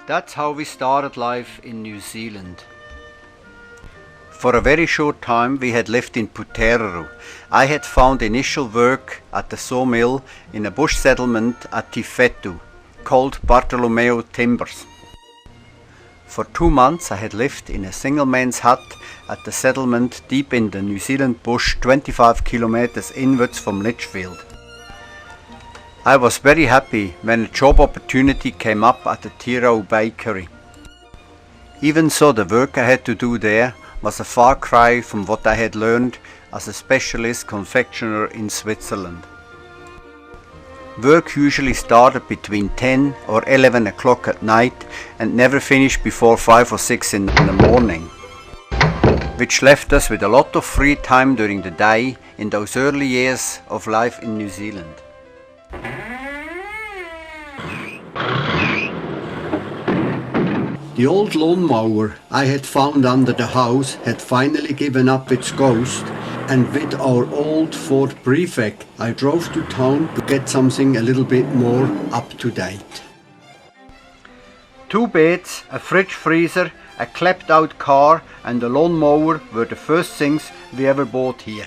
That's how we started life in New Zealand. For a very short time we had lived in Tirau. I had found initial work at the sawmill in a bush settlement at Tirau, called Bartolomeo Timbers. For 2 months I had lived in a single man's hut at the settlement deep in the New Zealand bush 25 kilometers inwards from Litchfield. I was very happy when a job opportunity came up at the Tirau bakery. Even so, the work I had to do there was a far cry from what I had learned as a specialist confectioner in Switzerland. Work usually started between 10 or 11 o'clock at night and never finished before 5 or 6 in the morning, which left us with a lot of free time during the day in those early years of life in New Zealand. The old lawnmower I had found under the house had finally given up its ghost, and with our old Ford Prefect I drove to town to get something a little bit more up to date. 2 beds, a fridge freezer, a clapped out car and a lawnmower were the first things we ever bought here.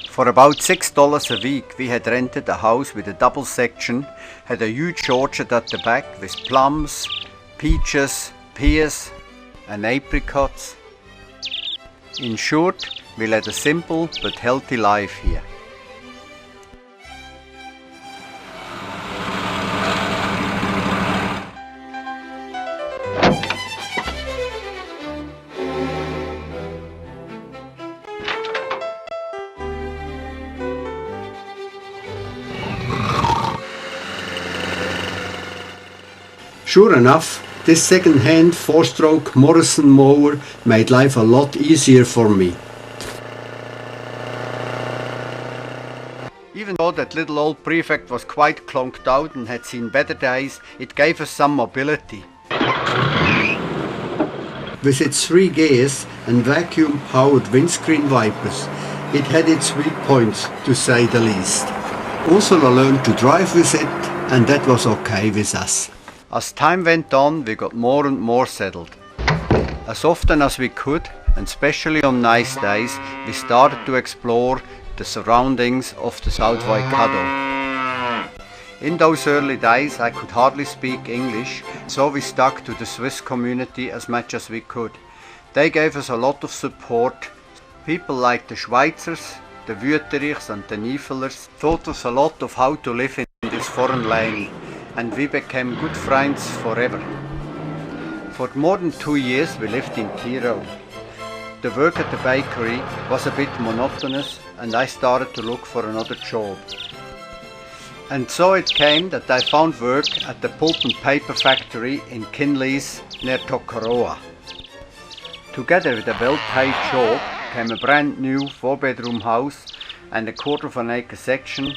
For about $6 a week we had rented a house with a double section, had a huge orchard at the back with plums, peaches, pears and apricots. In short, we led a simple but healthy life here. Sure enough, this second-hand 4-stroke Morrison mower made life a lot easier for me. Even though that little old Prefect was quite clonked out and had seen better days, it gave us some mobility. With its 3 gears and vacuum-powered windscreen wipers, it had its weak points, to say the least. Ursula learned to drive with it, and that was okay with us. As time went on, we got more and more settled. As often as we could, and especially on nice days, we started to explore the surroundings of the South Waikato. In those early days I could hardly speak English, so we stuck to the Swiss community as much as we could. They gave us a lot of support. People like the Schweizers, the Wüterichs and the Niefelers taught us a lot of how to live in this foreign land, and we became good friends forever. For more than 2 years we lived in Tirau. The work at the bakery was a bit monotonous and I started to look for another job. And so it came that I found work at the pulp and paper factory in Kinleys near Tokoroa. Together with a well-paid job came a brand new 4-bedroom house and a 1/4 acre section.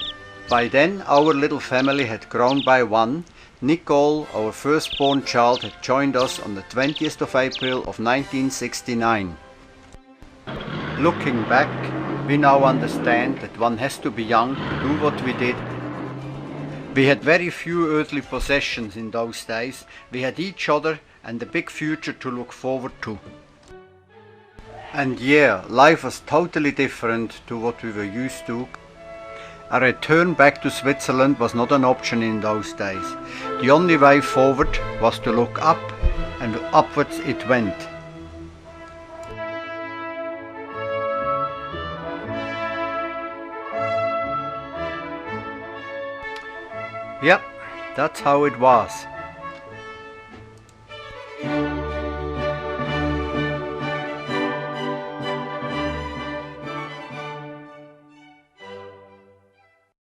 By then our little family had grown by 1. Nicole, our firstborn child, had joined us on the 20th of April of 1969. Looking back, we now understand that one has to be young to do what we did. We had very few earthly possessions in those days. We had each other and a big future to look forward to. And yeah, life was totally different to what we were used to. A return back to Switzerland was not an option in those days. The only way forward was to look up, and upwards it went. Yep, that's how it was.